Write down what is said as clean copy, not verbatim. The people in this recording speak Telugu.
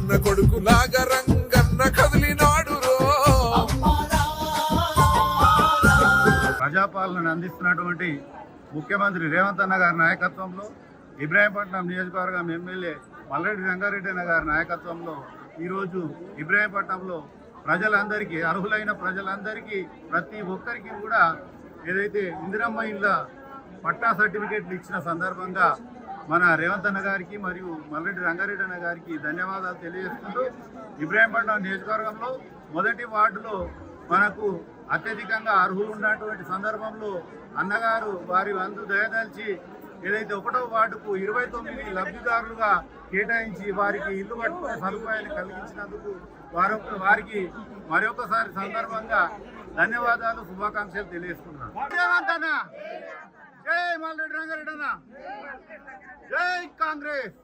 కన్న కొడుకు లాగా రంగన్న కదిలినాడు రో. ప్రజాపాలనను అందిస్తున్నటువంటి ముఖ్యమంత్రి రేవంత్ అన్న గారి నాయకత్వంలో ఇబ్రాహీంపట్నం నియోజకవర్గం ఎమ్మెల్యే మల్రెడ్డి రంగారెడ్డి అన్న గారి నాయకత్వంలో ఈరోజు ఇబ్రాహీంపట్నంలో ప్రజలందరికీ, అర్హులైన ప్రజలందరికీ, ప్రతి ఒక్కరికి కూడా ఏదైతే ఇందిరమ్మ ఇళ్ళ పట్టా సర్టిఫికేట్లు ఇచ్చిన సందర్భంగా మన రేవంత్ అన్న గారికి మరియు మల్రెడ్డి రంగారెడ్డి అన్న గారికి ధన్యవాదాలు తెలియజేస్తుంటూ, ఇబ్రాహీంపట్నం నియోజకవర్గంలో మొదటి వార్డులో మనకు అత్యధికంగా అర్హులు ఉన్నటువంటి సందర్భంలో అన్నగారు వారి వంతు దయదలిచి ఏదైతే 1వ వార్డుకు 29 లబ్ధిదారులుగా కేటాయించి వారికి ఇల్లు కట్టుకునే సదుపాయాన్ని కలిగించినందుకు వారికి మరొకసారి సందర్భంగా ధన్యవాదాలు, శుభాకాంక్షలు తెలియజేస్తున్నాను. జై మల్రెడ్డి రంగారెడ్డి అన్న, జై కాంగ్రెస్.